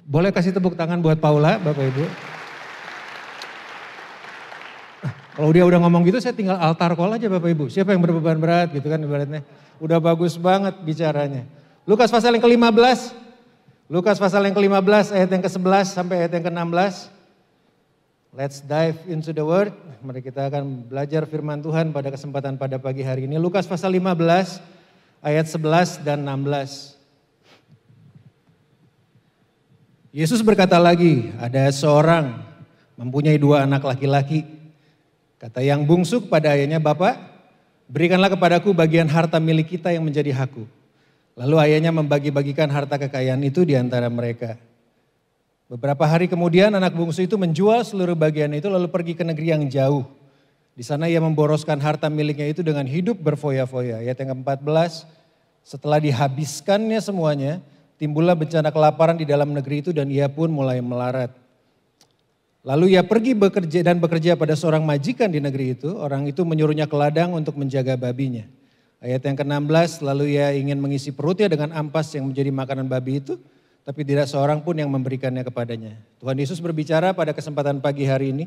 Boleh kasih tepuk tangan buat Paula, Bapak Ibu. Kalau dia udah ngomong gitu saya tinggal altar call aja Bapak Ibu. Siapa yang berbeban berat gitu kan ibaratnya. Udah bagus banget bicaranya. Lukas pasal yang ke-15. Lukas pasal yang ke-15 ayat yang ke-11 sampai ayat yang ke-16. Let's dive into the word. Mari kita akan belajar firman Tuhan pada kesempatan pada pagi hari ini. Lukas pasal 15 ayat 11 dan 16. Yesus berkata lagi, ada seorang mempunyai 2 anak laki-laki. Kata yang bungsu kepada ayahnya, "Bapak, berikanlah kepadaku bagian harta milik kita yang menjadi hakku." Lalu ayahnya membagi-bagikan harta kekayaan itu di antara mereka. Beberapa hari kemudian anak bungsu itu menjual seluruh bagian itu lalu pergi ke negeri yang jauh. Di sana ia memboroskan harta miliknya itu dengan hidup berfoya-foya. Ayat yang ke-14, setelah dihabiskannya semuanya, timbullah bencana kelaparan di dalam negeri itu dan ia pun mulai melarat. Lalu ia pergi bekerja pada seorang majikan di negeri itu. Orang itu menyuruhnya ke ladang untuk menjaga babinya. Ayat yang ke-16, lalu ia ingin mengisi perutnya dengan ampas yang menjadi makanan babi itu. Tapi tidak seorang pun yang memberikannya kepadanya. Tuhan Yesus berbicara pada kesempatan pagi hari ini.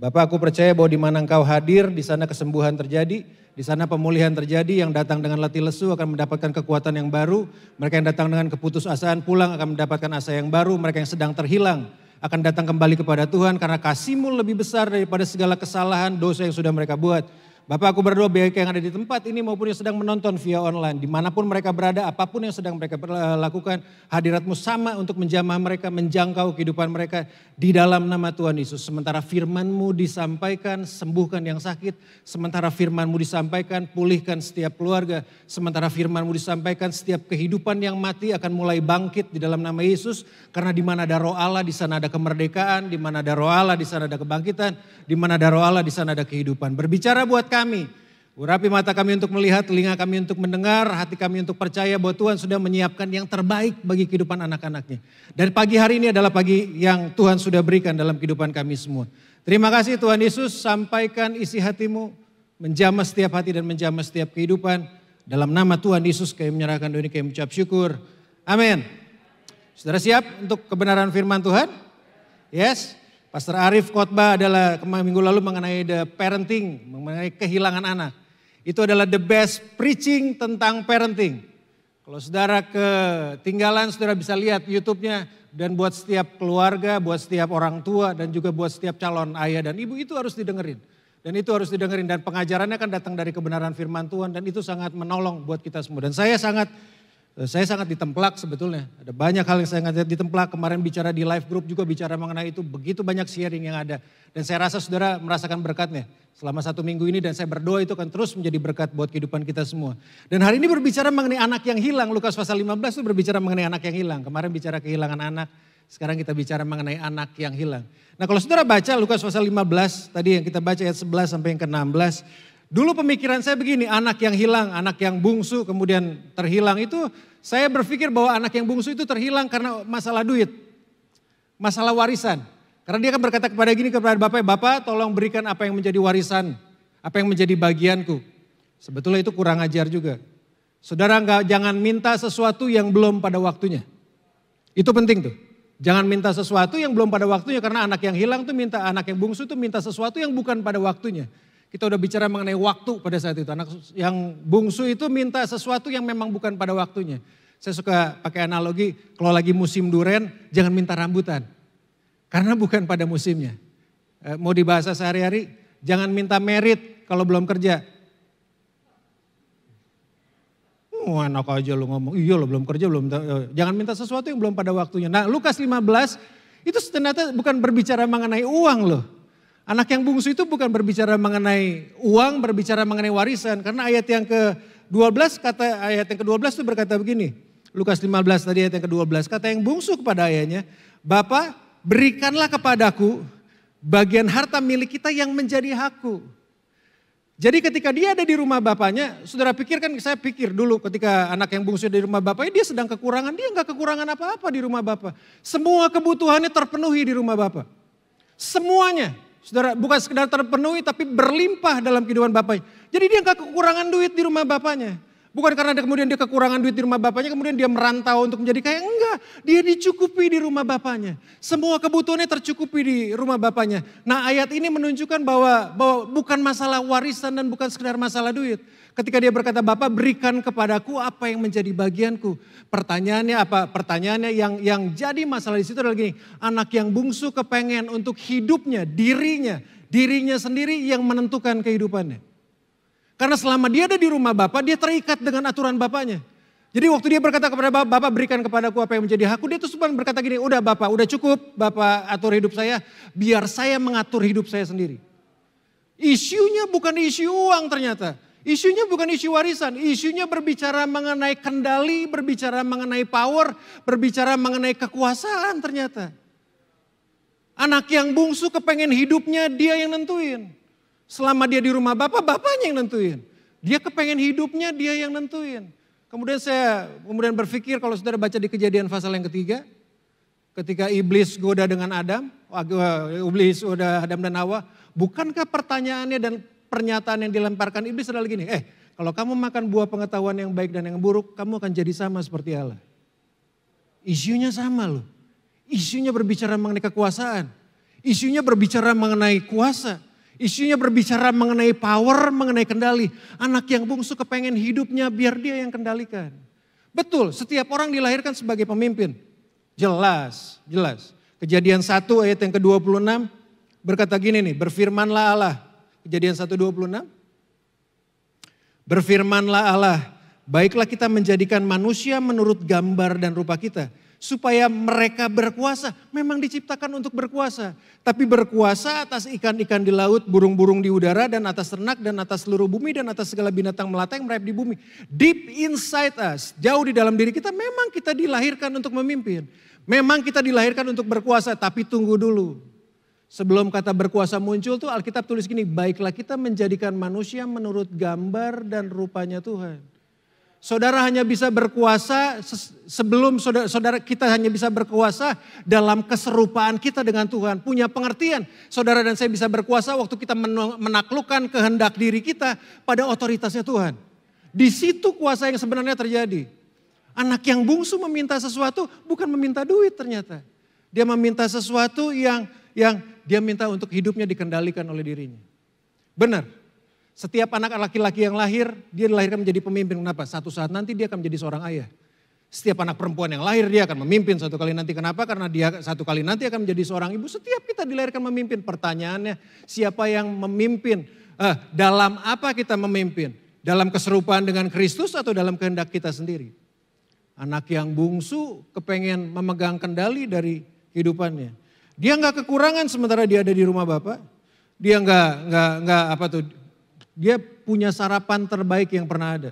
Bapak, aku percaya bahwa di mana engkau hadir, di sana kesembuhan terjadi. Di sana pemulihan terjadi, yang datang dengan letih lesu akan mendapatkan kekuatan yang baru. Mereka yang datang dengan keputusasaan pulang akan mendapatkan asa yang baru. Mereka yang sedang terhilang akan datang kembali kepada Tuhan karena kasih-Mu lebih besar daripada segala kesalahan, dosa yang sudah mereka buat. Bapak, aku berdoa baik yang ada di tempat ini maupun yang sedang menonton via online. Dimanapun mereka berada, apapun yang sedang mereka lakukan, hadirat-Mu sama untuk menjamah mereka, menjangkau kehidupan mereka di dalam nama Tuhan Yesus. Sementara firman-Mu disampaikan, sembuhkan yang sakit. Sementara firman-Mu disampaikan, pulihkan setiap keluarga. Sementara firman-Mu disampaikan, setiap kehidupan yang mati akan mulai bangkit di dalam nama Yesus. Karena di mana ada roh Allah, di sana ada kemerdekaan. Di mana ada roh Allah, di sana ada kebangkitan. Di mana ada roh Allah, di sana ada kehidupan. Berbicara buat kami, urapi mata kami untuk melihat, telinga kami untuk mendengar, hati kami untuk percaya bahwa Tuhan sudah menyiapkan yang terbaik bagi kehidupan anak-anaknya. Dan pagi hari ini adalah pagi yang Tuhan sudah berikan dalam kehidupan kami semua. Terima kasih Tuhan Yesus, sampaikan isi hati-Mu, menjamah setiap hati dan menjamah setiap kehidupan. Dalam nama Tuhan Yesus kami menyerahkan doa ini, kami mengucap syukur. Amin. Saudara siap untuk kebenaran firman Tuhan? Yes. Pastor Arief khotbah adalah minggu lalu mengenai the parenting, mengenai kehilangan anak. Itu adalah the best preaching tentang parenting. Kalau saudara ketinggalan, saudara bisa lihat YouTube-nya. Dan buat setiap keluarga, buat setiap orang tua, dan juga buat setiap calon ayah dan ibu itu harus didengerin. Dan itu harus didengerin, dan pengajarannya kan datang dari kebenaran firman Tuhan. Dan itu sangat menolong buat kita semua. Dan saya sangat ditemplak sebetulnya. Ada banyak hal yang saya sangat ditemplak. Kemarin bicara di live group juga bicara mengenai itu. Begitu banyak sharing yang ada. Dan saya rasa saudara merasakan berkatnya selama 1 minggu ini. Dan saya berdoa itu akan terus menjadi berkat buat kehidupan kita semua. Dan hari ini berbicara mengenai anak yang hilang. Lukas pasal 15 itu berbicara mengenai anak yang hilang. Kemarin bicara kehilangan anak. Sekarang kita bicara mengenai anak yang hilang. Nah kalau saudara baca Lukas pasal 15. Tadi yang kita baca ayat 11 sampai yang ke-16. Dulu pemikiran saya begini, anak yang hilang, anak yang bungsu kemudian terhilang itu, saya berpikir bahwa anak yang bungsu itu terhilang karena masalah duit, masalah warisan. Karena dia kan berkata kepada Bapak, "Bapak tolong berikan apa yang menjadi warisan, apa yang menjadi bagianku." Sebetulnya itu kurang ajar juga. Saudara jangan minta sesuatu yang belum pada waktunya. Itu penting tuh. Jangan minta sesuatu yang belum pada waktunya karena anak yang hilang tuh anak yang bungsu tuh minta sesuatu yang bukan pada waktunya. Kita udah bicara mengenai waktu pada saat itu. Anak yang bungsu itu minta sesuatu yang memang bukan pada waktunya. Saya suka pakai analogi, kalau lagi musim duren jangan minta rambutan. Karena bukan pada musimnya. Mau di bahasa sehari-hari, jangan minta merit kalau belum kerja. Enak aja lu ngomong, iya lo belum kerja, jangan minta sesuatu yang belum pada waktunya. Nah Lukas 15 itu ternyata bukan berbicara mengenai uang loh. Anak yang bungsu itu bukan berbicara mengenai uang, berbicara mengenai warisan. Karena ayat yang ke-12 itu berkata begini. Lukas 15 tadi ayat yang ke-12. Kata yang bungsu kepada ayahnya, "Bapak, berikanlah kepadaku bagian harta milik kita yang menjadi hakku." Jadi ketika dia ada di rumah bapaknya, saudara pikirkan, saya pikir dulu ketika anak yang bungsu di rumah bapaknya, dia sedang kekurangan. Dia enggak kekurangan apa-apa di rumah bapak. Semua kebutuhannya terpenuhi di rumah bapak. Semuanya. Saudara, bukan sekedar terpenuhi tapi berlimpah dalam kehidupan bapaknya. Jadi dia enggak kekurangan duit di rumah bapaknya. Bukan karena kemudian dia kekurangan duit di rumah bapaknya, kemudian dia merantau untuk menjadi kaya. Enggak, dia dicukupi di rumah bapaknya. Semua kebutuhannya tercukupi di rumah bapaknya. Nah ayat ini menunjukkan bahwa bukan masalah warisan dan bukan sekedar masalah duit. Ketika dia berkata, Bapak berikan kepadaku apa yang menjadi bagianku. Pertanyaannya apa? Pertanyaannya yang jadi masalah di situ adalah gini. Anak yang bungsu kepengen untuk hidupnya, dirinya sendiri yang menentukan kehidupannya. Karena selama dia ada di rumah Bapak, dia terikat dengan aturan Bapaknya. Jadi waktu dia berkata kepada Bapak, berikan kepadaku apa yang menjadi hakku, dia terus berkata gini, udah Bapak, udah cukup Bapak atur hidup saya, biar saya mengatur hidup saya sendiri. Isunya bukan isu uang ternyata. Isunya bukan isu warisan, isunya berbicara mengenai kendali, berbicara mengenai power, berbicara mengenai kekuasaan ternyata. Anak yang bungsu kepengen hidupnya dia yang nentuin. Selama dia di rumah Bapak, Bapaknya yang nentuin. Dia kepengen hidupnya, dia yang nentuin. Kemudian saya berpikir kalau saudara baca di Kejadian pasal yang ketiga. Ketika iblis goda dengan Adam, iblis goda Adam dan Hawa. Bukankah pertanyaannya dan pernyataan yang dilemparkan iblis adalah gini. Kalau kamu makan buah pengetahuan yang baik dan yang buruk, kamu akan jadi sama seperti Allah. Isunya sama loh. Isunya berbicara mengenai kekuasaan. Isunya berbicara mengenai kuasa. Isunya berbicara mengenai power, mengenai kendali. Anak yang bungsu kepengen hidupnya biar dia yang kendalikan. Betul, setiap orang dilahirkan sebagai pemimpin. Jelas. Kejadian 1 ayat yang ke-26 berkata gini nih, berfirmanlah Allah. Kejadian 1:26. Berfirmanlah Allah, baiklah kita menjadikan manusia menurut gambar dan rupa kita. Supaya mereka berkuasa, memang diciptakan untuk berkuasa. Tapi berkuasa atas ikan-ikan di laut, burung-burung di udara, dan atas ternak, dan atas seluruh bumi, dan atas segala binatang melata yang merayap di bumi. Deep inside us, jauh di dalam diri kita, memang kita dilahirkan untuk memimpin. Memang kita dilahirkan untuk berkuasa, tapi tunggu dulu. Sebelum kata berkuasa muncul tuh Alkitab tulis gini, baiklah kita menjadikan manusia menurut gambar dan rupanya Tuhan. Saudara hanya bisa berkuasa sebelum saudara kita hanya bisa berkuasa dalam keserupaan kita dengan Tuhan. Punya pengertian saudara dan saya bisa berkuasa waktu kita menaklukkan kehendak diri kita pada otoritasnya Tuhan. Di situ kuasa yang sebenarnya terjadi. Anak yang bungsu meminta sesuatu bukan meminta duit ternyata. Dia meminta sesuatu yang dia minta untuk hidupnya dikendalikan oleh dirinya. Benar. Setiap anak laki-laki yang lahir, dia dilahirkan menjadi pemimpin. Kenapa? Satu saat nanti dia akan menjadi seorang ayah. Setiap anak perempuan yang lahir dia akan memimpin satu kali nanti. Kenapa? Karena dia satu kali nanti akan menjadi seorang ibu. Setiap kita dilahirkan memimpin. Pertanyaannya siapa yang memimpin? Dalam apa kita memimpin? Dalam keserupaan dengan Kristus atau dalam kehendak kita sendiri? Anak yang bungsu kepengen memegang kendali dari kehidupannya. Dia nggak kekurangan sementara dia ada di rumah Bapak. Dia dia punya sarapan terbaik yang pernah ada.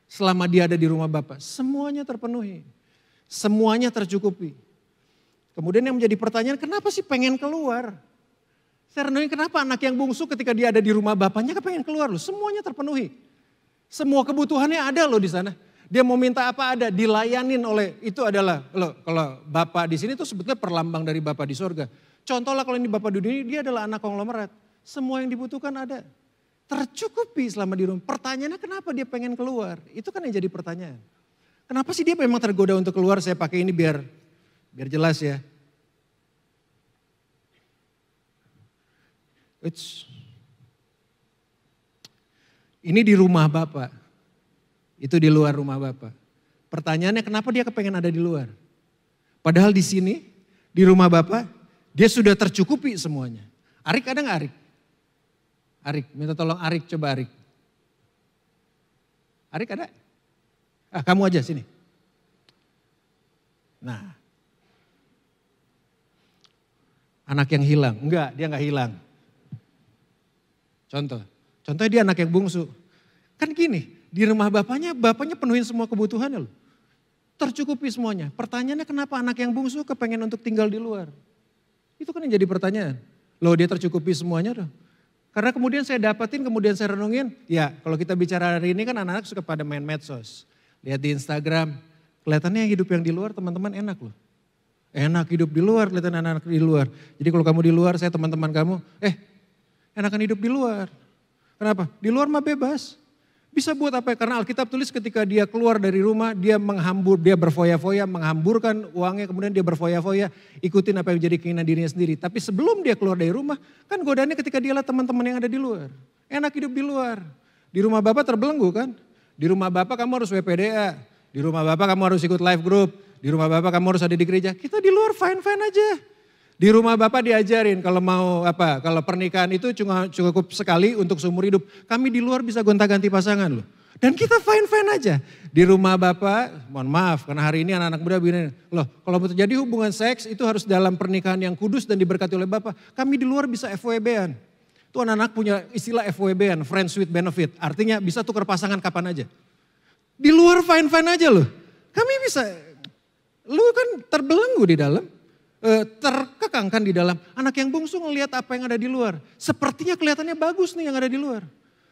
Selama dia ada di rumah Bapak. Semuanya terpenuhi. Semuanya tercukupi. Kemudian yang menjadi pertanyaan, kenapa sih pengen keluar? Saya renungin kenapa anak yang bungsu ketika dia ada di rumah Bapaknya kepengen keluar loh. Semuanya terpenuhi. Semua kebutuhannya ada loh di sana. Dia mau minta apa ada, dilayanin oleh, itu adalah, kalau Bapak di sini tuh sebetulnya perlambang dari Bapak di sorga. Contohlah kalau ini Bapak di dunia, dia adalah anak konglomerat. Semua yang dibutuhkan ada. Tercukupi selama di rumah. Pertanyaannya kenapa dia pengen keluar? Itu kan yang jadi pertanyaan. Kenapa sih dia memang tergoda untuk keluar? Saya pakai ini biar jelas ya. Ini di rumah Bapak. Itu di luar rumah Bapak. Pertanyaannya kenapa dia kepengen ada di luar? Padahal di sini, di rumah Bapak, dia sudah tercukupi semuanya. Arik ada gak Arik? Arik, minta tolong Arik, coba Arik. Arik ada? Kamu aja sini. Nah. Anak yang hilang. Enggak, dia enggak hilang. Contohnya dia anak yang bungsu. Kan gini, di rumah bapaknya penuhin semua kebutuhannya loh. Tercukupi semuanya. Pertanyaannya kenapa anak yang bungsu kepengen untuk tinggal di luar? Itu kan yang jadi pertanyaan. Loh dia tercukupi semuanya loh. Karena kemudian saya dapatin, kemudian saya renungin. Ya kalau kita bicara hari ini kan anak-anak suka pada main medsos. Lihat di Instagram. Kelihatannya hidup yang di luar teman-teman enak loh. Enak hidup di luar, kelihatan anak-anak di luar. Jadi kalau kamu di luar, saya teman-teman kamu. Enakan hidup di luar. Kenapa? Di luar mah bebas. Bisa buat apa? Karena Alkitab tulis ketika dia keluar dari rumah, dia berfoya-foya, menghamburkan uangnya, kemudian dia berfoya-foya, ikutin apa yang menjadi keinginan dirinya sendiri. Tapi sebelum dia keluar dari rumah, kan godaannya ketika dia lihat teman-teman yang ada di luar. Enak hidup di luar. Di rumah Bapak terbelenggu kan? Di rumah Bapak kamu harus WPDA, di rumah Bapak kamu harus ikut live group, di rumah Bapak kamu harus ada di gereja. Kita di luar fine-fine aja. Di rumah Bapak diajarin kalau kalau pernikahan itu cukup sekali untuk seumur hidup. Kami di luar bisa gonta-ganti pasangan loh. Dan kita fine-fine aja. Di rumah Bapak, mohon maaf karena hari ini anak-anak muda begini. Loh kalau mau terjadi hubungan seks itu harus dalam pernikahan yang kudus dan diberkati oleh Bapak. Kami di luar bisa FWB-an. Tuh anak-anak punya istilah FWB-an, friends with benefit. Artinya bisa tukar pasangan kapan aja. Di luar fine-fine aja loh. Kami bisa, lu kan terbelenggu di dalam. Terkekang kan di dalam. Anak yang bungsu ngelihat apa yang ada di luar. Sepertinya kelihatannya bagus nih yang ada di luar.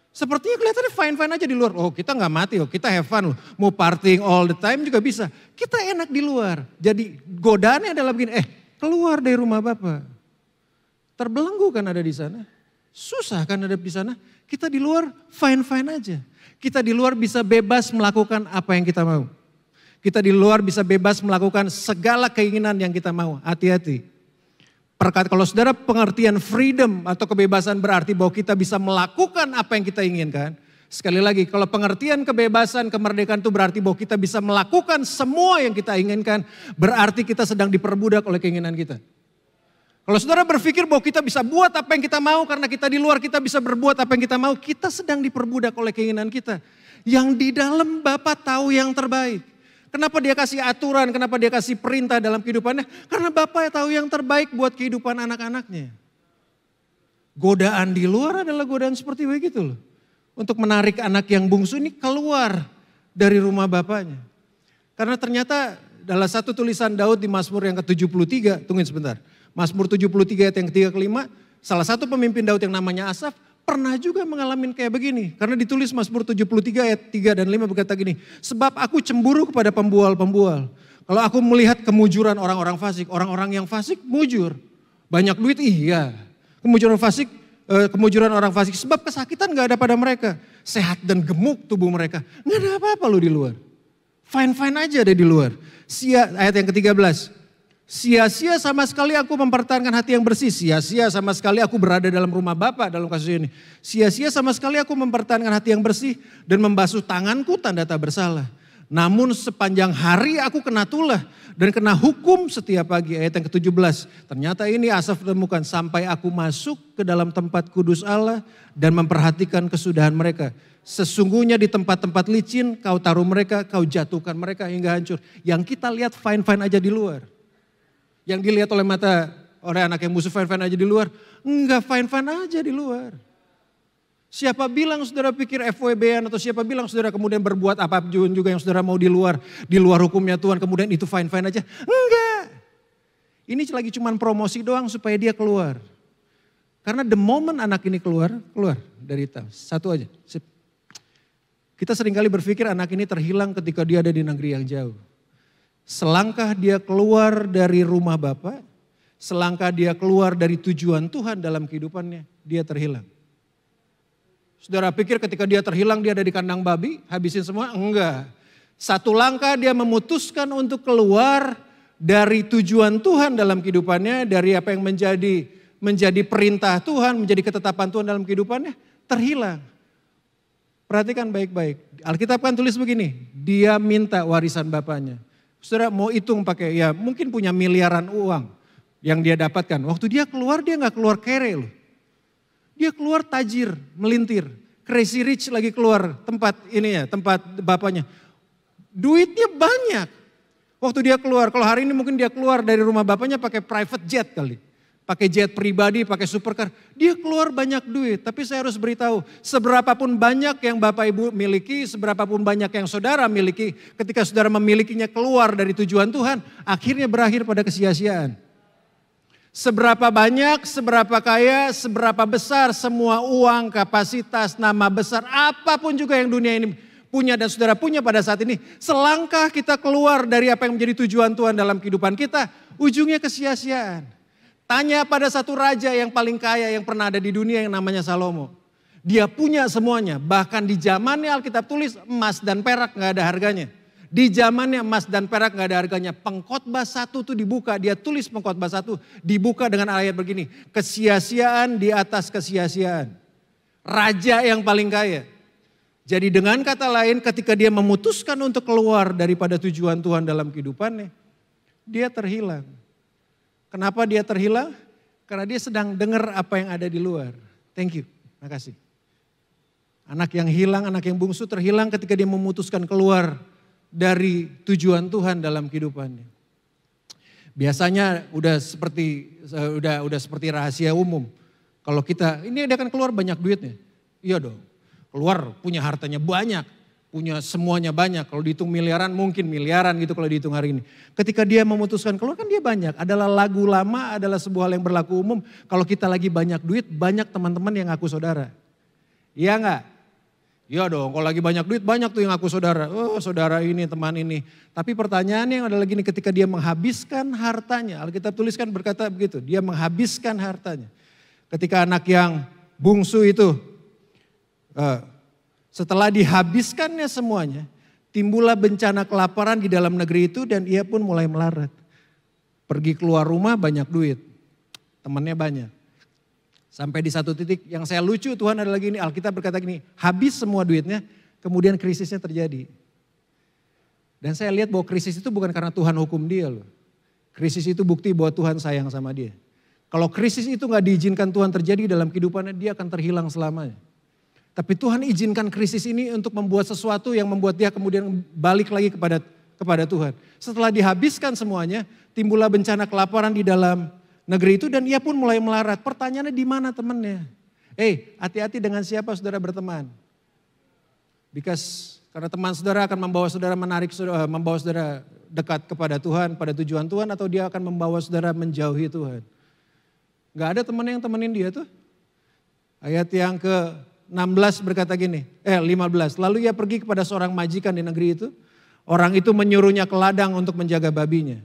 Sepertinya kelihatannya fine-fine aja di luar. Oh kita gak mati loh, kita have fun loh. Mau partying all the time juga bisa. Kita enak di luar. Jadi godaannya adalah begini, keluar dari rumah Bapak. Terbelenggu kan ada di sana. Susah kan ada di sana. Kita di luar fine-fine aja. Kita di luar bisa bebas melakukan apa yang kita mau. Kita di luar bisa bebas melakukan segala keinginan yang kita mau. Hati-hati. Kalau saudara pengertian freedom atau kebebasan berarti bahwa kita bisa melakukan apa yang kita inginkan. Sekali lagi, kalau pengertian kebebasan, kemerdekaan itu berarti bahwa kita bisa melakukan semua yang kita inginkan. Berarti kita sedang diperbudak oleh keinginan kita. Kalau saudara berpikir bahwa kita bisa buat apa yang kita mau karena kita di luar kita bisa berbuat apa yang kita mau. Kita sedang diperbudak oleh keinginan kita. Yang di dalam Bapa tahu yang terbaik. Kenapa dia kasih aturan, kenapa dia kasih perintah dalam kehidupannya? Karena Bapak tahu yang terbaik buat kehidupan anak-anaknya. Godaan di luar adalah godaan seperti begitu loh. Untuk menarik anak yang bungsu ini keluar dari rumah bapaknya. Karena ternyata dalam satu tulisan Daud di Mazmur yang ke-73, tungguin sebentar. Mazmur 73 ayat yang ke-3 ke-5, salah satu pemimpin Daud yang namanya Asaf, pernah juga mengalami kayak begini. Karena ditulis Mazmur 73 ayat 3 dan 5 berkata gini. Sebab aku cemburu kepada pembual-pembual. Kalau aku melihat kemujuran orang-orang fasik. Orang-orang yang fasik mujur. Banyak duit iya. Kemujuran orang fasik. Sebab kesakitan gak ada pada mereka. Sehat dan gemuk tubuh mereka. Gak ada apa-apa loh di luar. Fine-fine aja ada di luar. Ayat yang ke-13. Sia-sia sama sekali aku mempertahankan hati yang bersih. Sia-sia sama sekali aku berada dalam rumah Bapa dalam kasus ini. Sia-sia sama sekali aku mempertahankan hati yang bersih dan membasuh tanganku tanda tak bersalah. Namun sepanjang hari aku kena tulah dan kena hukum setiap pagi. Ayat yang ke-17. Ternyata ini Asaf temukan sampai aku masuk ke dalam tempat kudus Allah dan memperhatikan kesudahan mereka. Sesungguhnya di tempat-tempat licin kau taruh mereka, kau jatuhkan mereka hingga hancur. Yang kita lihat fine-fine aja di luar. Yang dilihat oleh anak yang musuh fine-fine aja di luar. Enggak fine-fine aja di luar. Siapa bilang saudara pikir FWB-an atau siapa bilang saudara kemudian berbuat apa juga yang saudara mau di luar hukumnya Tuhan kemudian itu fine-fine aja. Enggak. Ini lagi cuman promosi doang supaya dia keluar. Karena the moment anak ini keluar dari tas. Satu aja. Sip. Kita seringkali berpikir anak ini terhilang ketika dia ada di negeri yang jauh. Selangkah dia keluar dari rumah Bapa, selangkah dia keluar dari tujuan Tuhan dalam kehidupannya, dia terhilang. Saudara pikir ketika dia terhilang dia ada di kandang babi, habisin semua? Enggak. Satu langkah dia memutuskan untuk keluar dari tujuan Tuhan dalam kehidupannya, dari apa yang menjadi perintah Tuhan, menjadi ketetapan Tuhan dalam kehidupannya, terhilang. Perhatikan baik-baik. Alkitab kan tulis begini, dia minta warisan bapaknya. Saudara mau hitung pakai ya mungkin punya miliaran uang yang dia dapatkan. Waktu dia keluar dia gak keluar kere loh. Dia keluar tajir, melintir. Crazy rich lagi keluar tempat bapaknya. Duitnya banyak. Waktu dia keluar, kalau hari ini mungkin dia keluar dari rumah bapaknya pakai private jet kali. Pakai jet pribadi, pakai supercar. Dia keluar banyak duit, tapi saya harus beritahu. Seberapapun banyak yang Bapak Ibu miliki, seberapapun banyak yang saudara miliki. Ketika saudara memilikinya keluar dari tujuan Tuhan, akhirnya berakhir pada kesia-siaan. Seberapa banyak, seberapa kaya, seberapa besar semua uang, kapasitas, nama besar, apapun juga yang dunia ini punya dan saudara punya pada saat ini. Selangkah kita keluar dari apa yang menjadi tujuan Tuhan dalam kehidupan kita, ujungnya kesia-siaan. Tanya pada satu raja yang paling kaya yang pernah ada di dunia yang namanya Salomo. Dia punya semuanya. Bahkan di zamannya Alkitab tulis emas dan perak gak ada harganya. Di zamannya emas dan perak gak ada harganya. Pengkhotbah 1 tuh dibuka. Dia tulis pengkhotbah 1 dibuka dengan ayat begini. Kesia-siaan di atas kesia-siaan. Raja yang paling kaya. Jadi dengan kata lain ketika dia memutuskan untuk keluar daripada tujuan Tuhan dalam kehidupannya. Dia terhilang. Kenapa dia terhilang? Karena dia sedang dengar apa yang ada di luar. Thank you. Makasih. Anak yang hilang, anak yang bungsu terhilang ketika dia memutuskan keluar dari tujuan Tuhan dalam kehidupannya. Biasanya udah seperti rahasia umum. Kalau kita, ini dia akan keluar banyak duitnya. Iya dong. Keluar punya hartanya banyak, punya semuanya banyak. Kalau dihitung miliaran mungkin miliaran gitu kalau dihitung hari ini. Ketika dia memutuskan keluar kan dia banyak. Adalah lagu lama, adalah sebuah hal yang berlaku umum. Kalau kita lagi banyak duit, banyak teman-teman yang ngaku saudara. Iya enggak? Iya dong, kalau lagi banyak duit banyak tuh yang ngaku saudara. Oh saudara ini, teman ini. Tapi pertanyaannya yang adalah gini, ketika dia menghabiskan hartanya. Alkitab tuliskan berkata begitu, dia menghabiskan hartanya. Ketika anak yang bungsu itu, setelah dihabiskannya semuanya, timbullah bencana kelaparan di dalam negeri itu dan ia pun mulai melarat. Pergi keluar rumah banyak duit, temannya banyak. Sampai di satu titik yang saya lucu Tuhan adalah gini, Alkitab berkata gini, habis semua duitnya, kemudian krisisnya terjadi. Dan saya lihat bahwa krisis itu bukan karena Tuhan hukum dia loh. Krisis itu bukti bahwa Tuhan sayang sama dia. Kalau krisis itu gak diizinkan Tuhan terjadi dalam kehidupannya, dia akan terhilang selamanya. Tapi Tuhan izinkan krisis ini untuk membuat sesuatu yang membuat dia kemudian balik lagi kepada Tuhan. Setelah dihabiskan semuanya, timbullah bencana kelaparan di dalam negeri itu dan ia pun mulai melarat. Pertanyaannya di mana temannya? Hati-hati dengan siapa saudara berteman. Karena teman saudara akan membawa saudara membawa saudara dekat kepada Tuhan, pada tujuan Tuhan, atau dia akan membawa saudara menjauhi Tuhan. Gak ada teman yang temenin dia tuh. Ayat yang ke-16 berkata gini, 15. Lalu ia pergi kepada seorang majikan di negeri itu. Orang itu menyuruhnya ke ladang untuk menjaga babinya.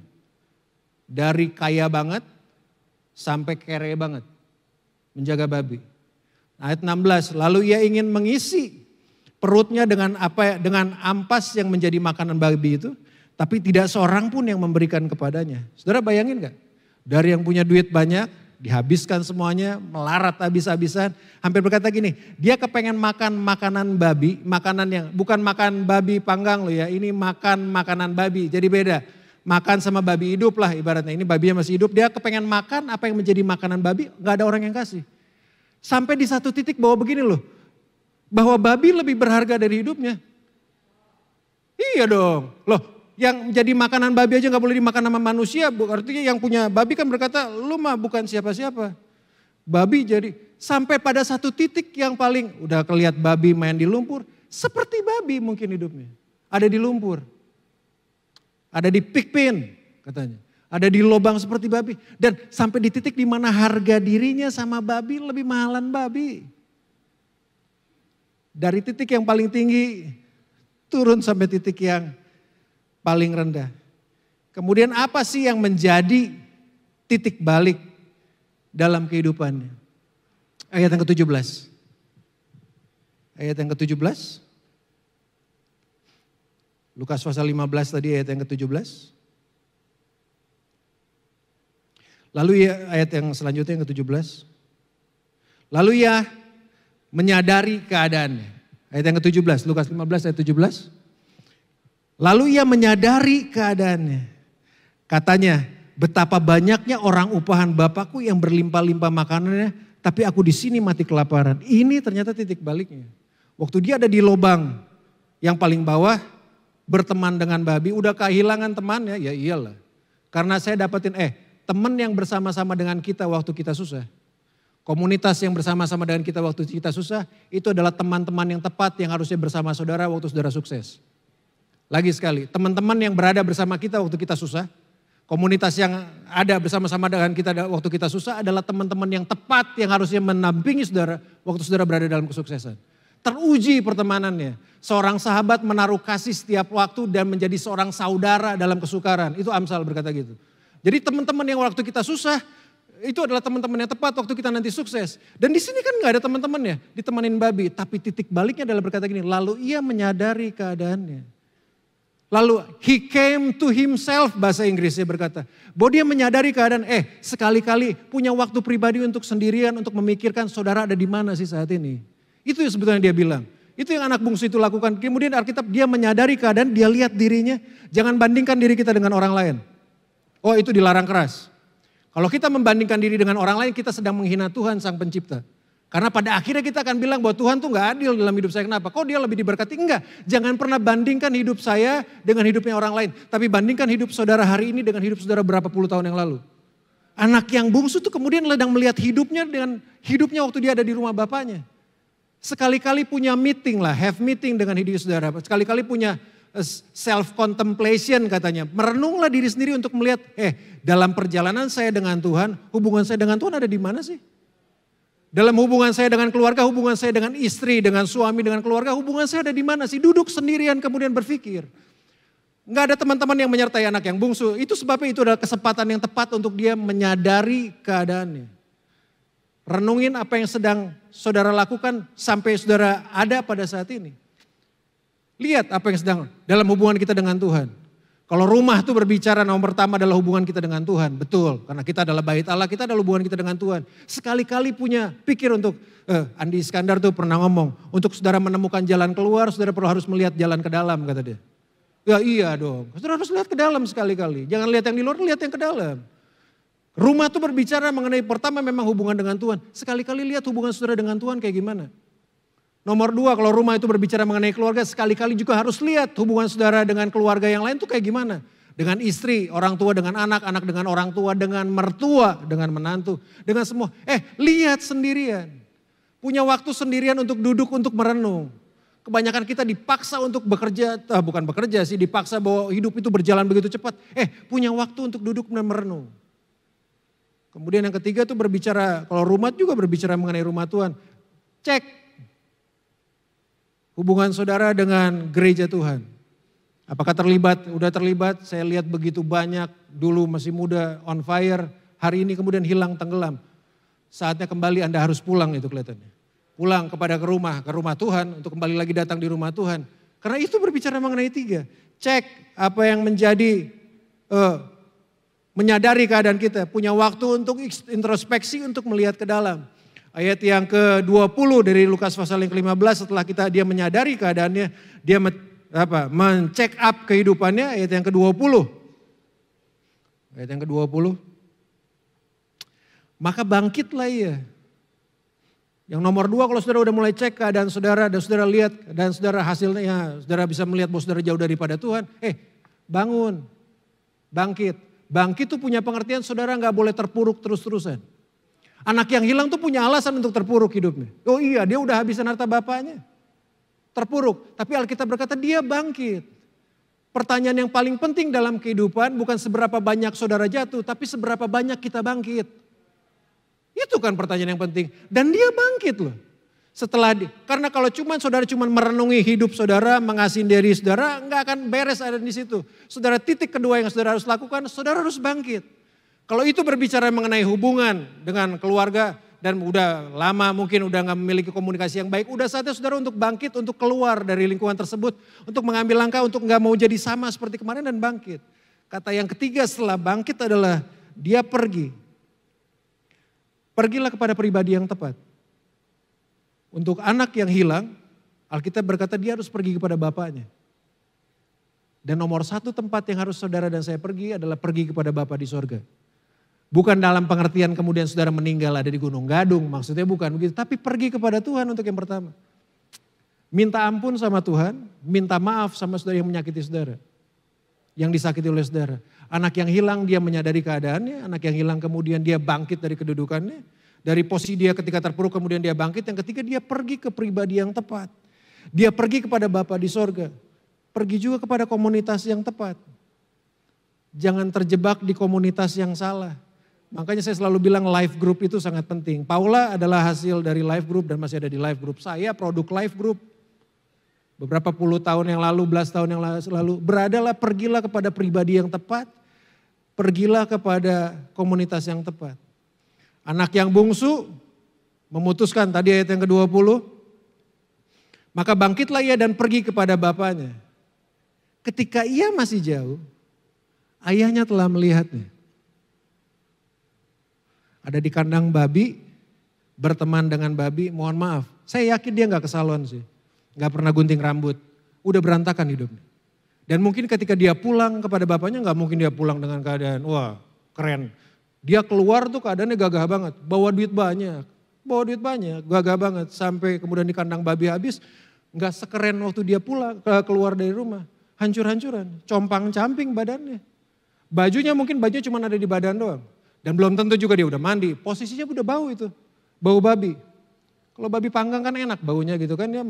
Dari kaya banget sampai kere banget. Menjaga babi. Ayat 16, lalu ia ingin mengisi perutnya dengan ampas yang menjadi makanan babi itu. Tapi tidak seorang pun yang memberikan kepadanya. Saudara bayangin gak? Dari yang punya duit banyak, dihabiskan semuanya, melarat habis-habisan. Hampir berkata gini, dia kepengen makan makanan babi, makanan yang bukan makan babi panggang loh ya, ini makan makanan babi, jadi beda. Makan sama babi hidup lah ibaratnya, ini babinya masih hidup, dia kepengen makan apa yang menjadi makanan babi, gak ada orang yang kasih. Sampai di satu titik bahwa begini loh, bahwa babi lebih berharga dari hidupnya. Iya dong, loh. Yang menjadi makanan babi aja gak boleh dimakan sama manusia. Artinya yang punya babi kan berkata, lu mah bukan siapa-siapa. Babi jadi, sampai pada satu titik yang paling, udah kelihat babi main di lumpur. Seperti babi mungkin hidupnya. Ada di lumpur. Ada di pigpen katanya. Ada di lubang seperti babi. Dan sampai di titik di mana harga dirinya sama babi lebih mahalan babi. Dari titik yang paling tinggi, turun sampai titik yang paling rendah. Kemudian apa sih yang menjadi titik balik dalam kehidupannya? Ayat yang ke-17. Ayat yang ke-17. Lukas pasal 15 tadi ayat yang ke-17. Lalu ya ayat yang selanjutnya yang ke-17. Lalu ia menyadari keadaannya. Ayat yang ke-17, Lukas 15 ayat 17. Lalu ia menyadari keadaannya. Katanya, betapa banyaknya orang upahan Bapakku yang berlimpah-limpah makanannya, tapi aku di sini mati kelaparan. Ini ternyata titik baliknya. Waktu dia ada di lubang yang paling bawah, berteman dengan babi, udah kehilangan temannya, ya iyalah. Karena saya dapetin, teman yang bersama-sama dengan kita waktu kita susah. Komunitas yang bersama-sama dengan kita waktu kita susah, itu adalah teman-teman yang tepat yang harusnya bersama saudara waktu saudara sukses. Lagi sekali, teman-teman yang berada bersama kita waktu kita susah, komunitas yang ada bersama-sama dengan kita waktu kita susah adalah teman-teman yang tepat yang harusnya menampingi saudara waktu saudara berada dalam kesuksesan. Teruji pertemanannya. Seorang sahabat menaruh kasih setiap waktu dan menjadi seorang saudara dalam kesukaran. Itu Amsal berkata gitu. Jadi teman-teman yang waktu kita susah, itu adalah teman-teman yang tepat waktu kita nanti sukses. Dan di sini kan gak ada teman-teman ya, ditemanin babi. Tapi titik baliknya adalah berkata gini, lalu ia menyadari keadaannya. Lalu he came to himself, bahasa Inggrisnya berkata. Bahwa dia menyadari keadaan, sekali-kali punya waktu pribadi untuk sendirian, untuk memikirkan saudara ada di mana sih saat ini. Itu yang sebetulnya dia bilang. Itu yang anak bungsu itu lakukan. Kemudian Alkitab dia menyadari keadaan, dia lihat dirinya. Jangan bandingkan diri kita dengan orang lain. Oh itu dilarang keras. Kalau kita membandingkan diri dengan orang lain, kita sedang menghina Tuhan Sang Pencipta. Karena pada akhirnya kita akan bilang bahwa Tuhan tuh gak adil dalam hidup saya. Kenapa? Kok dia lebih diberkati? Enggak. Jangan pernah bandingkan hidup saya dengan hidupnya orang lain. Tapi bandingkan hidup saudara hari ini dengan hidup saudara berapa puluh tahun yang lalu. Anak yang bungsu tuh kemudian sedang melihat hidupnya dengan hidupnya waktu dia ada di rumah bapaknya. Sekali-kali punya meeting lah, have meeting dengan hidup saudara. Sekali-kali punya self contemplation katanya. Merenunglah diri sendiri untuk melihat, dalam perjalanan saya dengan Tuhan, hubungan saya dengan Tuhan ada di mana sih? Dalam hubungan saya dengan keluarga, hubungan saya dengan istri, dengan suami, dengan keluarga, hubungan saya ada di mana sih? Duduk sendirian kemudian berpikir. Enggak ada teman-teman yang menyertai anak yang bungsu. Itu sebabnya itu adalah kesempatan yang tepat untuk dia menyadari keadaannya. Renungin apa yang sedang saudara lakukan sampai saudara ada pada saat ini. Lihat apa yang sedang dalam hubungan kita dengan Tuhan. Kalau rumah itu berbicara nomor pertama adalah hubungan kita dengan Tuhan. Betul, karena kita adalah bait Allah, kita adalah hubungan kita dengan Tuhan. Sekali-kali punya pikir untuk, Andi Iskandar tuh pernah ngomong, untuk saudara menemukan jalan keluar, saudara perlu harus melihat jalan ke dalam, kata dia. Ya iya dong, saudara harus lihat ke dalam sekali-kali. Jangan lihat yang di luar, lihat yang ke dalam. Rumah itu berbicara mengenai pertama memang hubungan dengan Tuhan. Sekali-kali lihat hubungan saudara dengan Tuhan kayak gimana. Nomor dua, kalau rumah itu berbicara mengenai keluarga, sekali-kali juga harus lihat hubungan saudara dengan keluarga yang lain itu kayak gimana. Dengan istri, orang tua dengan anak, anak dengan orang tua, dengan mertua, dengan menantu, dengan semua. Lihat sendirian. Punya waktu sendirian untuk duduk, untuk merenung. Kebanyakan kita dipaksa untuk bekerja, bukan bekerja sih, dipaksa bahwa hidup itu berjalan begitu cepat. Punya waktu untuk duduk dan merenung. Kemudian yang ketiga itu berbicara, kalau rumah juga berbicara mengenai rumah Tuhan. Cek hubungan saudara dengan gereja Tuhan. Apakah terlibat? Udah terlibat, saya lihat begitu banyak, dulu masih muda, on fire, hari ini kemudian hilang, tenggelam. Saatnya kembali Anda harus pulang itu kelihatannya. Pulang ke rumah Tuhan, untuk kembali lagi datang di rumah Tuhan. Karena itu berbicara mengenai tiga. Cek apa yang menjadi menyadari keadaan kita, punya waktu untuk introspeksi, untuk melihat ke dalam. Ayat yang ke-20 dari Lukas pasal yang ke-15, setelah dia menyadari keadaannya, dia men-check up kehidupannya, ayat yang ke-20. Ayat yang ke-20. Maka bangkitlah ia. Yang nomor 2, kalau saudara udah mulai cek keadaan saudara, dan saudara lihat, dan saudara hasilnya, saudara bisa melihat bahwa saudara jauh daripada Tuhan, bangun, bangkit. Bangkit itu punya pengertian saudara gak boleh terpuruk terus-terusan. Anak yang hilang tuh punya alasan untuk terpuruk hidupnya. Oh iya, dia udah habisan harta bapaknya. Terpuruk, tapi Alkitab berkata dia bangkit. Pertanyaan yang paling penting dalam kehidupan bukan seberapa banyak saudara jatuh, tapi seberapa banyak kita bangkit. Itu kan pertanyaan yang penting. Dan dia bangkit loh. Karena kalau saudara merenungi hidup saudara, mengasihi diri saudara, nggak akan beres ada di situ. Saudara, titik kedua yang saudara harus lakukan, saudara harus bangkit. Kalau itu berbicara mengenai hubungan dengan keluarga dan udah lama mungkin udah nggak memiliki komunikasi yang baik, udah saatnya saudara untuk bangkit, untuk keluar dari lingkungan tersebut, untuk mengambil langkah untuk nggak mau jadi sama seperti kemarin dan bangkit. Kata yang ketiga setelah bangkit adalah dia pergi. Pergilah kepada pribadi yang tepat. Untuk anak yang hilang, Alkitab berkata dia harus pergi kepada bapaknya. Dan nomor satu tempat yang harus saudara dan saya pergi adalah pergi kepada Bapa di sorga. Bukan dalam pengertian kemudian saudara meninggal ada di Gunung Gadung, maksudnya bukan begitu. Tapi pergi kepada Tuhan untuk yang pertama. Minta ampun sama Tuhan, minta maaf sama saudara yang menyakiti saudara. Yang disakiti oleh saudara. Anak yang hilang dia menyadari keadaannya, anak yang hilang kemudian dia bangkit dari kedudukannya. Dari posisi dia ketika terpuruk kemudian dia bangkit. Yang ketiga dia pergi ke pribadi yang tepat. Dia pergi kepada Bapa di sorga. Pergi juga kepada komunitas yang tepat. Jangan terjebak di komunitas yang salah. Makanya saya selalu bilang life group itu sangat penting. Paula adalah hasil dari life group dan masih ada di life group. Saya produk life group. Beberapa puluh tahun yang lalu, belas tahun yang lalu. Pergilah kepada pribadi yang tepat. Pergilah kepada komunitas yang tepat. Anak yang bungsu memutuskan, tadi ayat yang ke-20. Maka bangkitlah ia dan pergi kepada bapaknya. Ketika ia masih jauh, ayahnya telah melihatnya. Ada di kandang babi, berteman dengan babi, mohon maaf. Saya yakin dia gak ke salon sih. Gak pernah gunting rambut. Udah berantakan hidupnya. Dan mungkin ketika dia pulang kepada bapaknya gak mungkin dia pulang dengan keadaan, wah keren. Dia keluar tuh keadaannya gagah banget. Bawa duit banyak, gagah banget. Sampai kemudian di kandang babi habis, gak sekeren waktu dia pulang, keluar dari rumah. Hancur-hancuran, compang-camping badannya. Bajunya mungkin cuma ada di badan doang. Dan belum tentu juga dia udah mandi, posisinya udah bau itu. Bau babi. Kalau babi panggang kan enak baunya gitu kan ya.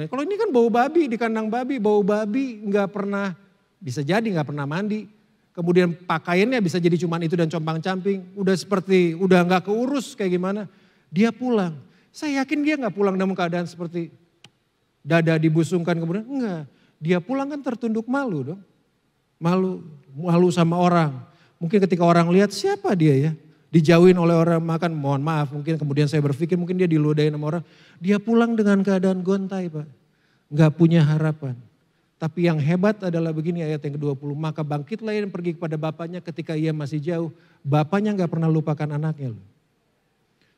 Kalau ini kan bau babi di kandang babi, bau babi nggak pernah, bisa jadi nggak pernah mandi. Kemudian pakaiannya bisa jadi cuman itu dan compang-camping. Udah seperti, udah nggak keurus kayak gimana. Dia pulang. Saya yakin dia nggak pulang dalam keadaan seperti dada dibusungkan kemudian. Enggak. Dia pulang kan tertunduk malu dong. Malu sama orang. Mungkin ketika orang lihat siapa dia ya. Dijauhin oleh orang makan, mohon maaf mungkin kemudian saya berpikir mungkin dia diludahin sama orang. Dia pulang dengan keadaan gontai Pak. Gak punya harapan. Tapi yang hebat adalah begini ayat yang ke-20. Maka bangkitlah ia dan pergi kepada bapaknya ketika ia masih jauh. Bapaknya gak pernah lupakan anaknya loh.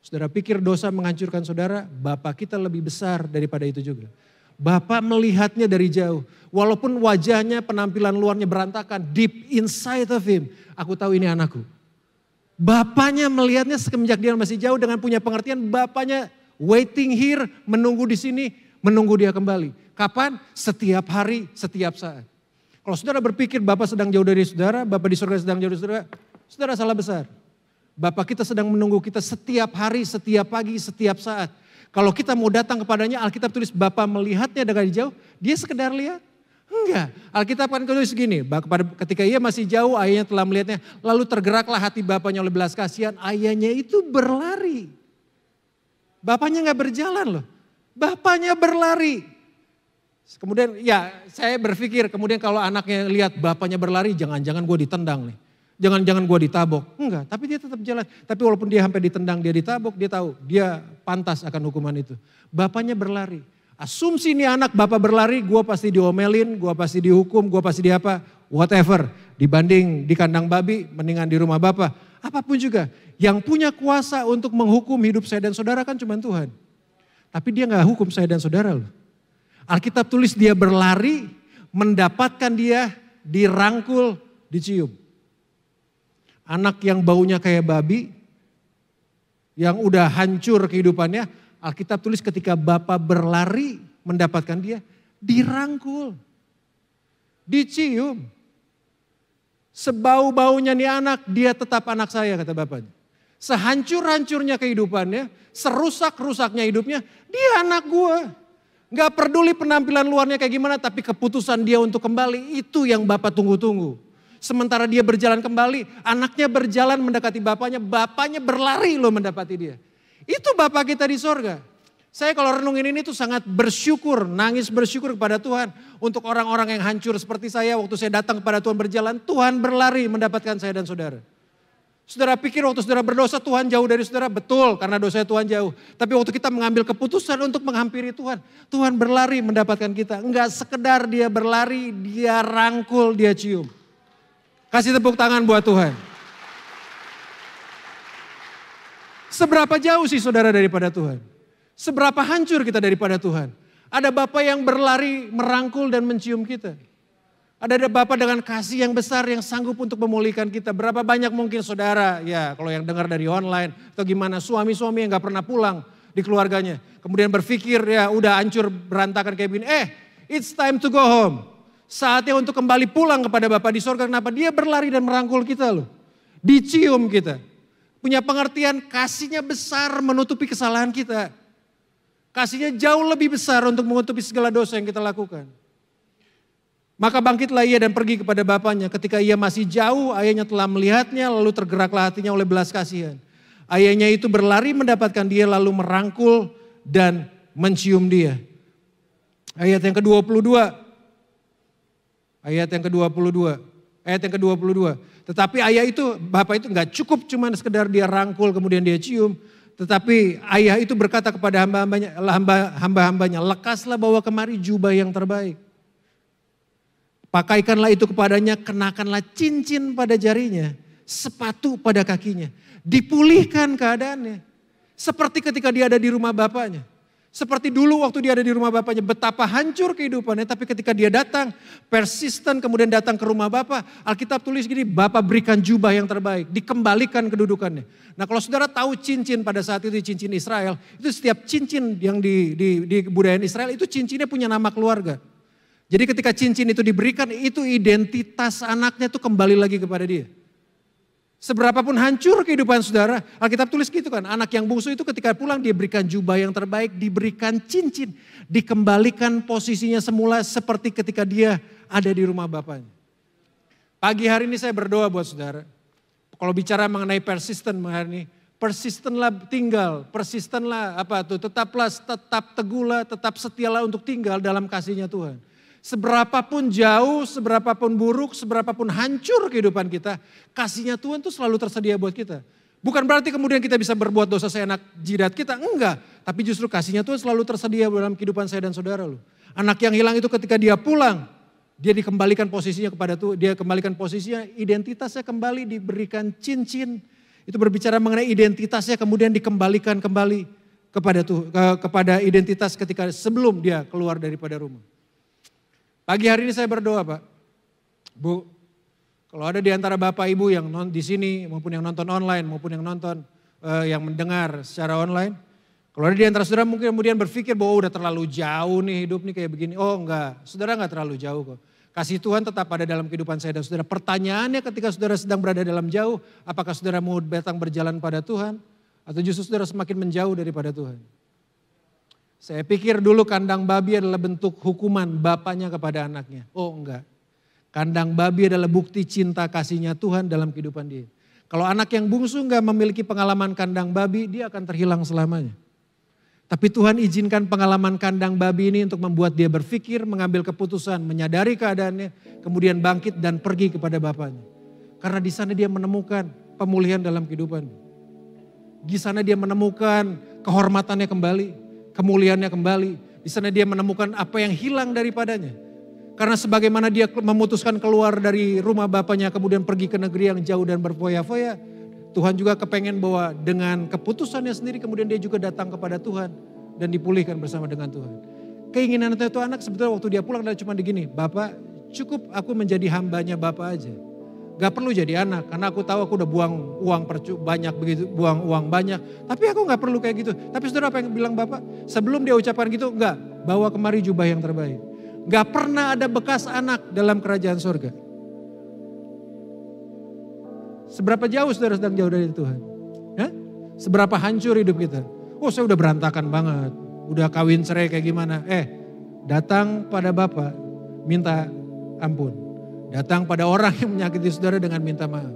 Saudara pikir dosa menghancurkan saudara, bapak kita lebih besar daripada itu juga. Bapak melihatnya dari jauh. Walaupun wajahnya, penampilan luarnya berantakan, deep inside of him. Aku tahu ini anakku. Bapaknya melihatnya semenjak dia masih jauh dengan punya pengertian. Bapaknya waiting here, menunggu di sini, menunggu dia kembali. Kapan? Setiap hari, setiap saat. Kalau saudara berpikir Bapak sedang jauh dari saudara, Bapak di surga sedang jauh dari saudara, saudara salah besar. Bapak kita sedang menunggu kita setiap hari, setiap pagi, setiap saat. Kalau kita mau datang kepadanya, Alkitab tulis Bapa melihatnya dari jauh, dia sekedar lihat. Enggak, Alkitab kan tulis gini, ketika ia masih jauh ayahnya telah melihatnya, lalu tergeraklah hati bapaknya oleh belas kasihan, ayahnya itu berlari. Bapaknya gak berjalan loh, bapaknya berlari. Kemudian ya saya berpikir kemudian kalau anaknya lihat bapaknya berlari, jangan-jangan gue ditendang nih. Jangan-jangan gue ditabok. Enggak, tapi dia tetap jalan. Tapi walaupun dia sampai ditendang, dia ditabok, dia tahu dia pantas akan hukuman itu. Bapaknya berlari. Asumsi ini anak bapak berlari, gue pasti diomelin, gue pasti dihukum, gue pasti di apa, whatever. Dibanding di kandang babi, mendingan di rumah bapak. Apapun juga, yang punya kuasa untuk menghukum hidup saya dan saudara kan cuma Tuhan. Tapi dia gak hukum saya dan saudara loh. Alkitab tulis dia berlari, mendapatkan dia, dirangkul, dicium. Anak yang baunya kayak babi, yang udah hancur kehidupannya, Alkitab tulis ketika Bapa berlari mendapatkan dia, dirangkul, dicium. Sebau-baunya nih anak, dia tetap anak saya kata bapaknya. Sehancur-hancurnya kehidupannya, serusak-rusaknya hidupnya, dia anak gua. Gak peduli penampilan luarnya kayak gimana, tapi keputusan dia untuk kembali, itu yang Bapak tunggu-tunggu. Sementara dia berjalan kembali, anaknya berjalan mendekati bapaknya berlari loh mendapati dia. Itu Bapak kita di sorga. Saya kalau renungin ini tuh sangat bersyukur, nangis bersyukur kepada Tuhan. Untuk orang-orang yang hancur seperti saya, waktu saya datang kepada Tuhan berjalan, Tuhan berlari mendapatkan saya dan saudara. Saudara pikir waktu saudara berdosa Tuhan jauh dari saudara? Betul, karena dosa Tuhan jauh. Tapi waktu kita mengambil keputusan untuk menghampiri Tuhan, Tuhan berlari mendapatkan kita. Enggak sekedar dia berlari, dia rangkul, dia cium. Kasih tepuk tangan buat Tuhan. Seberapa jauh sih saudara daripada Tuhan? Seberapa hancur kita daripada Tuhan? Ada Bapa yang berlari, merangkul dan mencium kita. Ada Bapa dengan kasih yang besar yang sanggup untuk memulihkan kita. Berapa banyak mungkin saudara, ya kalau yang dengar dari online atau gimana, suami-suami yang gak pernah pulang di keluarganya. Kemudian berpikir ya udah hancur berantakan kayak begini. It's time to go home. Saatnya untuk kembali pulang kepada Bapa di sorga. Kenapa? Dia berlari dan merangkul kita loh. Dicium kita. Punya pengertian kasihnya besar menutupi kesalahan kita. Kasihnya jauh lebih besar untuk menutupi segala dosa yang kita lakukan. Maka bangkitlah ia dan pergi kepada bapaknya. Ketika ia masih jauh, ayahnya telah melihatnya lalu tergeraklah hatinya oleh belas kasihan. Ayahnya itu berlari mendapatkan dia lalu merangkul dan mencium dia. Ayat yang ke-22. Ayat yang ke-22. Tetapi ayah itu, bapak itu nggak cukup cuma sekedar dia rangkul kemudian dia cium. Tetapi ayah itu berkata kepada hamba-hambanya, lekaslah bawa kemari jubah yang terbaik. Pakaikanlah itu kepadanya, kenakanlah cincin pada jarinya, sepatu pada kakinya. Dipulihkan keadaannya. Seperti ketika dia ada di rumah bapaknya. Seperti dulu waktu dia ada di rumah bapaknya, betapa hancur kehidupannya. Tapi ketika dia datang, persisten kemudian datang ke rumah bapak. Alkitab tulis gini, bapak berikan jubah yang terbaik, dikembalikan kedudukannya. Nah kalau saudara tahu cincin pada saat itu, cincin Israel, itu setiap cincin yang di kebudayaan Israel itu cincinnya punya nama keluarga. Jadi ketika cincin itu diberikan, itu identitas anaknya itu kembali lagi kepada dia. Seberapapun hancur kehidupan saudara, Alkitab tulis gitu kan, anak yang bungsu itu ketika pulang dia berikan jubah yang terbaik, diberikan cincin, dikembalikan posisinya semula seperti ketika dia ada di rumah bapaknya. Pagi hari ini saya berdoa buat saudara, kalau bicara mengenai persisten hari ini, persistenlah tinggal, persistenlah tetap teguhlah, tetap setialah untuk tinggal dalam kasih-Nya Tuhan. Seberapapun jauh, seberapapun buruk, seberapapun hancur kehidupan kita, kasih-Nya Tuhan itu selalu tersedia buat kita. Bukan berarti kemudian kita bisa berbuat dosa seenak jidat kita, enggak. Tapi justru kasih-Nya Tuhan selalu tersedia dalam kehidupan saya dan saudara loh. Anak yang hilang itu ketika dia pulang, dia dikembalikan posisinya kepada Tuhan, dia kembalikan posisinya, identitasnya kembali diberikan cincin. Itu berbicara mengenai identitasnya kemudian dikembalikan kembali kepada identitas ketika sebelum dia keluar daripada rumah. Pagi hari ini saya berdoa Pak, Bu, kalau ada di antara Bapak Ibu yang di sini maupun yang nonton online maupun yang nonton, yang mendengar secara online. Kalau ada di antara saudara mungkin kemudian berpikir bahwa udah terlalu jauh nih hidup nih kayak begini. Oh enggak, saudara enggak terlalu jauh kok. Kasih Tuhan tetap ada dalam kehidupan saya dan saudara. Pertanyaannya ketika saudara sedang berada dalam jauh, apakah saudara mau datang berjalan pada Tuhan? Atau justru saudara semakin menjauh daripada Tuhan? Saya pikir dulu kandang babi adalah bentuk hukuman bapaknya kepada anaknya. Oh enggak. Kandang babi adalah bukti cinta kasih-Nya Tuhan dalam kehidupan dia. Kalau anak yang bungsu enggak memiliki pengalaman kandang babi, dia akan terhilang selamanya. Tapi Tuhan izinkan pengalaman kandang babi ini untuk membuat dia berpikir, mengambil keputusan, menyadari keadaannya, kemudian bangkit dan pergi kepada bapaknya. Karena di sana dia menemukan pemulihan dalam kehidupan. Di sana dia menemukan kehormatannya kembali, kemuliaannya kembali. Di sana dia menemukan apa yang hilang daripadanya. Karena sebagaimana dia memutuskan keluar dari rumah bapaknya kemudian pergi ke negeri yang jauh dan berfoya-foya. Tuhan juga kepengen bahwa dengan keputusannya sendiri kemudian dia juga datang kepada Tuhan. Dan dipulihkan bersama dengan Tuhan. Keinginan itu anak sebetulnya waktu dia pulang adalah cuma begini. Bapak cukup aku menjadi hambanya Bapak aja. Gak perlu jadi anak karena aku tahu aku udah buang uang banyak begitu, buang uang banyak. Tapi aku gak perlu kayak gitu. Tapi saudara apa yang bilang Bapak? Sebelum dia ucapkan gitu, enggak, bawa kemari jubah yang terbaik. Gak pernah ada bekas anak dalam kerajaan surga. Seberapa jauh saudara sedang jauh dari Tuhan? Hah? Seberapa hancur hidup kita? Oh saya udah berantakan banget, udah kawin cerai kayak gimana. Datang pada Bapak, minta ampun. Datang pada orang yang menyakiti saudara dengan minta maaf.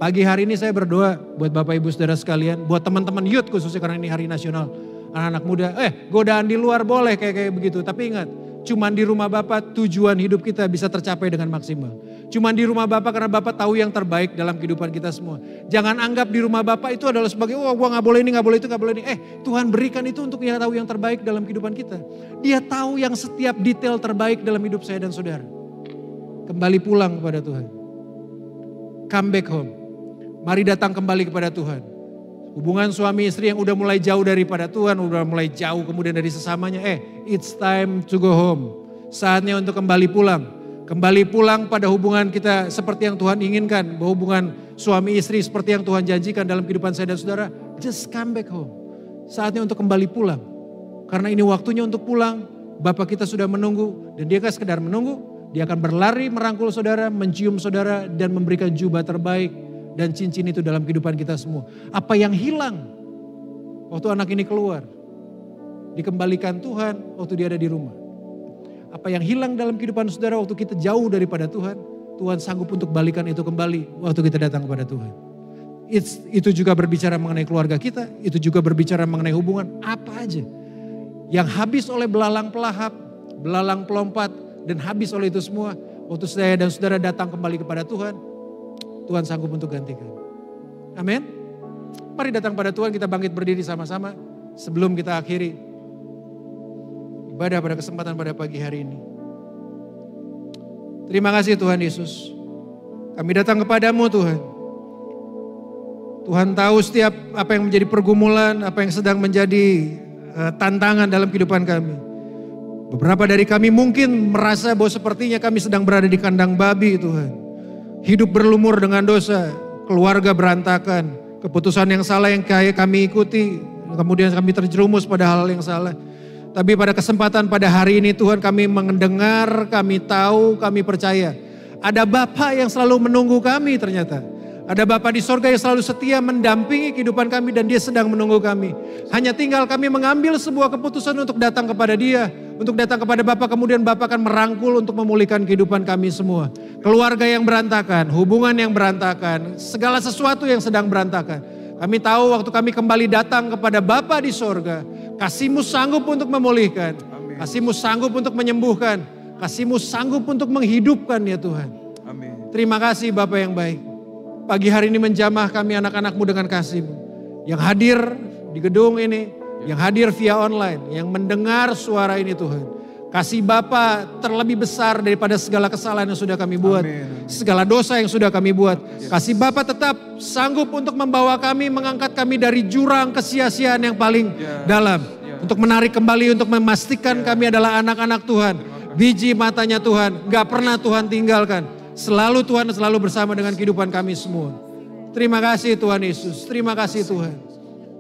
Pagi hari ini saya berdoa buat Bapak Ibu saudara sekalian, buat teman-teman youth khususnya karena ini hari nasional. Anak-anak muda, godaan di luar boleh kayak begitu. Tapi ingat, cuman di rumah Bapak tujuan hidup kita bisa tercapai dengan maksimal. Cuman di rumah Bapak karena Bapak tahu yang terbaik dalam kehidupan kita semua. Jangan anggap di rumah Bapak itu adalah sebagai, gua gak boleh ini, gak boleh itu, gak boleh ini. Tuhan berikan itu untuk yang tahu yang terbaik dalam kehidupan kita. Dia tahu yang setiap detail terbaik dalam hidup saya dan saudara. Kembali pulang kepada Tuhan. Come back home. Mari datang kembali kepada Tuhan. Hubungan suami istri yang udah mulai jauh daripada Tuhan, udah mulai jauh kemudian dari sesamanya. It's time to go home. Saatnya untuk kembali pulang. Kembali pulang pada hubungan kita seperti yang Tuhan inginkan. Bahwa hubungan suami istri seperti yang Tuhan janjikan dalam kehidupan saya dan saudara. Just come back home. Saatnya untuk kembali pulang. Karena ini waktunya untuk pulang. Bapak kita sudah menunggu. Dan dia gak sekedar menunggu. Dia akan berlari merangkul saudara, mencium saudara dan memberikan jubah terbaik dan cincin itu dalam kehidupan kita semua. Apa yang hilang waktu anak ini keluar, dikembalikan Tuhan waktu dia ada di rumah. Apa yang hilang dalam kehidupan saudara waktu kita jauh daripada Tuhan, Tuhan sanggup untuk balikan itu kembali waktu kita datang kepada Tuhan. Itu juga berbicara mengenai keluarga kita, itu juga berbicara mengenai hubungan apa aja. Yang habis oleh belalang pelahap, belalang pelompat, dan habis oleh itu semua, waktu saya dan saudara datang kembali kepada Tuhan, Tuhan sanggup untuk gantikan. Amin. Mari datang pada Tuhan, kita bangkit berdiri sama-sama sebelum kita akhiri ibadah pada kesempatan pada pagi hari ini. Terima kasih Tuhan Yesus. Kami datang kepadamu Tuhan. Tuhan tahu setiap apa yang menjadi pergumulan, apa yang sedang menjadi tantangan dalam kehidupan kami. Beberapa dari kami mungkin merasa bahwa sepertinya kami sedang berada di kandang babi Tuhan. Hidup berlumur dengan dosa, keluarga berantakan, keputusan yang salah yang kami ikuti, kemudian kami terjerumus pada hal yang salah. Tapi pada kesempatan pada hari ini Tuhan, kami mendengar, kami tahu, kami percaya. Ada Bapa yang selalu menunggu kami ternyata. Ada Bapa di sorga yang selalu setia mendampingi kehidupan kami dan Dia sedang menunggu kami. Hanya tinggal kami mengambil sebuah keputusan untuk datang kepada Dia. Untuk datang kepada Bapa, kemudian Bapa akan merangkul untuk memulihkan kehidupan kami semua. Keluarga yang berantakan, hubungan yang berantakan, segala sesuatu yang sedang berantakan. Kami tahu waktu kami kembali datang kepada Bapa di sorga, kasih-Mu sanggup untuk memulihkan. Kasih-Mu sanggup untuk menyembuhkan. Kasih-Mu sanggup untuk menghidupkan ya Tuhan. Amin. Terima kasih Bapa yang baik. Pagi hari ini menjamah kami anak-anak-Mu dengan kasih-Mu. Yang hadir di gedung ini, yang hadir via online, yang mendengar suara ini Tuhan. Kasih Bapa terlebih besar daripada segala kesalahan yang sudah kami buat. Amin. Segala dosa yang sudah kami buat. Kasih Bapa tetap sanggup untuk membawa kami, mengangkat kami dari jurang kesia-siaan yang paling dalam. Untuk menarik kembali, untuk memastikan kami adalah anak-anak Tuhan. Biji matanya Tuhan, gak pernah Tuhan tinggalkan. Selalu Tuhan selalu bersama dengan kehidupan kami semua. Terima kasih Tuhan Yesus, terima kasih Tuhan.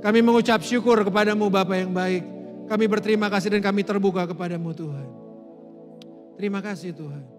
Kami mengucap syukur kepadamu Bapa yang baik. Kami berterima kasih dan kami terbuka kepadamu Tuhan. Terima kasih Tuhan.